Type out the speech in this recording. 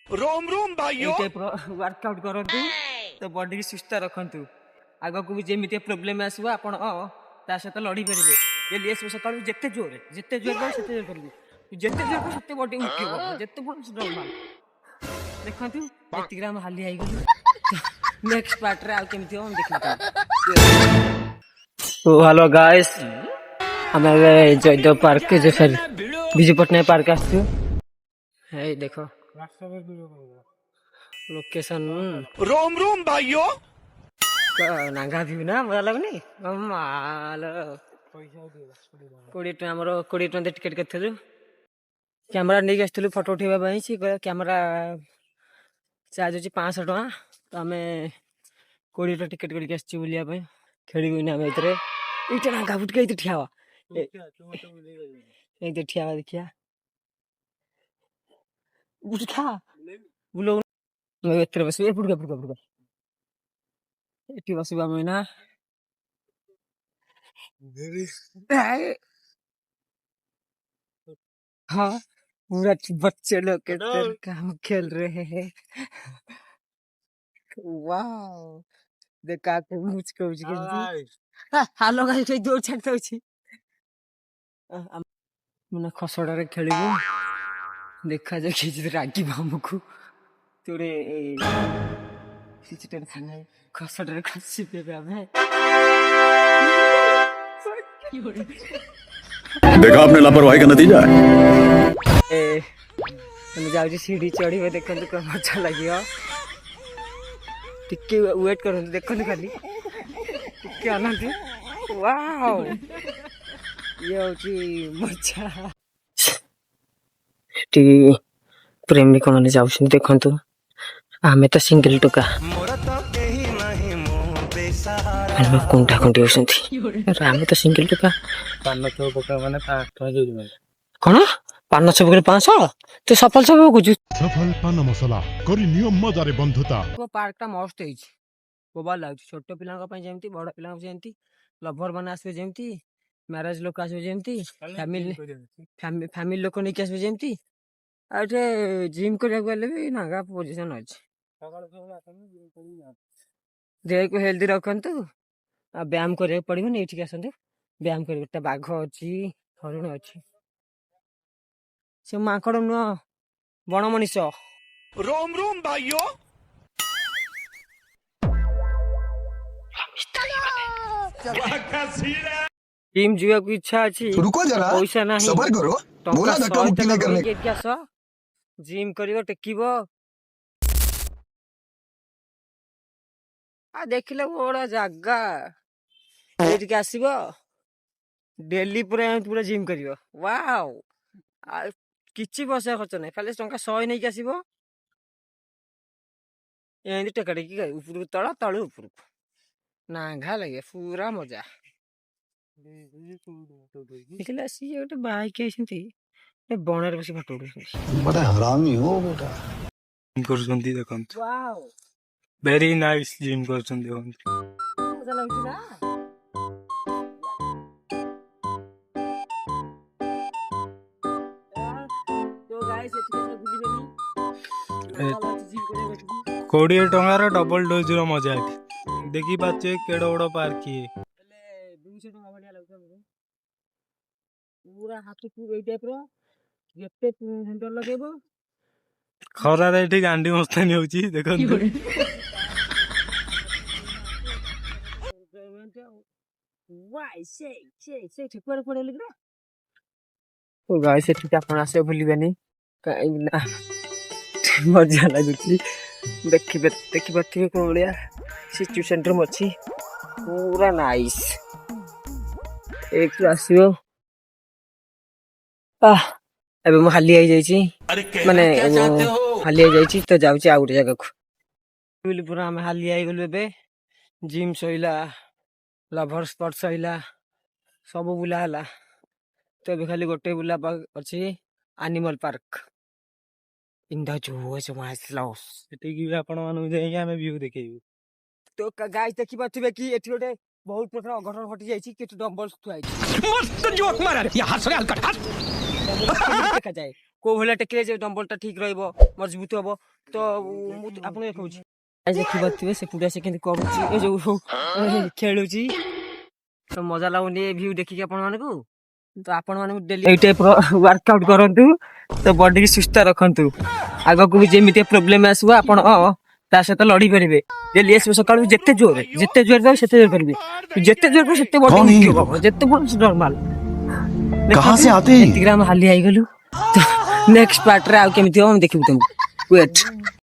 रोम रोम भाइयों वर्कआउट करंतु तो बॉडी सुस्थ रखंतु आगो को भी जेमिति प्रॉब्लम आसबो आपण ता सहित लड़ी परिबे डेली एस सकाळू जेते जोर सेते जोर करिवे जेते जोर को सेते बॉडी उठिबो जेते बड़ नॉर्मल देखंतु एति ग्राम हाली आइ गलु नेक्स्ट पार्ट रे आ केमिति हम देखितु तो हेलो गाइस हम जयदेव पार्क जे सर विजय पटनायक पार्क आसछु हे देखो लोकेशन रोम रोम भाइयों नांगा भी ना मजा लगनी माल 20 टका हमर 20 टका टिकट करथलु कैमरा नहीं आसथलु फोटो उठेबा पई सी कैमरा चार्ज होची 500 टका तो हमें 20 टका टिकट करके आसची बुलिया पई खेलिबो ना हम इतरे इटा नांगा फुट के इते ठियावा ए दे ठियावा देखिया बुझखा बुलो मैं इतरे बस ए फुटका एटी बसबा मैं ना हाँ पूरा बच्चे लोग के तरह काम खेल रहे हैं वाओ देखा के मुझको हालो गाइस दौड़ छाड़ते होची मने खसड़ा रे खेलिबो देखा जा कि रागी हमको तोरे सिचुएशन खाना खसड़ा रे खसी पे हमें देखा आपने लापरवाही का नतीजा है। मैं जाऊँ सीढ़ी चढ़ी देखते कौन अच्छा लगे टिके वेट कर देखते खाली टिके अनाते वाओ ये होची मजा प्रेमिक मैंने जाऊँ देखु आम तो सिंगल टोका कुंठा कुंठी आम तो सिंगल टोका कौन पान छप 500 तो सफल सब कुछ सफल पान मसला करी नियम मजारे बंधुता पार्क टा मस्त है बोबा लाग छोट पिला जेमती बड़ पिला जेमती लभर माने आसबे जेमती मैरेज लोक आसबे जेमती फैमिली लोक नहीं आसबे जेमती आटे जिम करिया गले भी नागा पोजीशन अछि देह को हेल्दी रखंतु आ व्यायाम करे पड़िबो नै ठीक आसंते व्यायाम करे बाघ अछि हरिण अछि से माकड़ न बण मनीष रोम रोम भाइयों जिम जीवा को इच्छा अछि रुको जरा पैसा नहीं सबर करो बोला धक्का मुक्की नहीं करने जिम करियो टेकिबो आ देखिले बड़ा जगह एठी के आसीबो डेली पूरा जिम करियो वाओ आ किछि पैसा खर्च नहीं खाली टंका 100 नहीं के आसीबो एंदी टका टेकी ऊपर तळ तळ ऊपर नांगा लगे पूरा मजा देखिले आसी गोटे बाइक आइसंती बणर बसी फोटो उठैसंती बड़ा हरामी हो बेटा करछंती देखंत वाओ वेरी नाइस जिम करछंती देखंत मजा लागुची ना तो गाइस एठी के भूली बेनी 20 टंकार डबल डोज रो मजा है देखी पाचे केडो बड़ो पार्क की 200 टका बढ़िया लागछ पूरा हाथ को ए टाइप रो जत्ते सेंटर लगेबो खरा रे ठीक गांडी मस्तानी होची देखंत वाई से ठेकुआ पड़े लगे तो गाइस एठी के आपण आसे भूली बेनी काई ना मजा लागुची देखि बत्ती को बलिया सिचुएशन रे मछि पूरा नाइस एक आसियो एबे म हाली आई जाईची माने हाली आई जाईची तो जाउची आ गुटे जगह को बुली पूरा हम हाली आई गलु बे जिम सइला लवर स्पॉट सइला सब बुला हला तो एबे खाली गोटे बुला अछि animal park in the zoo is my loss एठी की आपण मानु जाई हमें व्यू देखेबू तो गाइस देखि बथिबे कि एठी गोटे बहुत प्रकार अघटन घटी जाईची कि डम्बल्स थुआई मस्त जोक मारा रे हंस रे हल्का ଦେଖାଯାଏ କୋଉ ଭଳିଆ ଟେକିଲେ ଯେ ଡମ୍ବଲଟା ଠିକ ରହିବ ମଜବୁତ ହବ ତ ମୁଁ ଆପଣଙ୍କୁ ଦେଖଉଛି ଦେଖିପାରୁଥିବେ ସେ ପୁରା ସେ କେମିତି କରୁଛି ଏ ଯୋଉ ଖେଳୁଛି ତ ମଜା ଲାଗୁନି ଏ ଭିଉ ଦେଖିକି ଆପଣ ମାନଙ୍କୁ ତ ଆପଣ ମାନଙ୍କୁ ଡେଲି ଏଇ ଟାଇପର ୱାର୍କଆଉଟ କରନ୍ତୁ ତ ବଡି କି ସୁସ୍ଥ ରଖନ୍ତୁ ଆଗକୁ ବି ଯେମିତି ପ୍ରୋବ୍ଲେମ ଆସିବ ଆପଣ ତା ସହିତ ଲଢି ପାରିବେ ଡେଲି ଆସିବେ ସକାଳୁ ଯେତେ ଜୋରରେ ଦେବେ ସେତେ ଜୋର କରିବେ ଯେତେ ଜୋର କରିବେ ସେତେ ବଡି ହବ ଯେତେ ବଡ ନର୍ମାଲ कहां से आते हैं? हाली आई गलु नेक्स्ट पार्ट रे आउ केमिति हम देखिबु तुमको वेट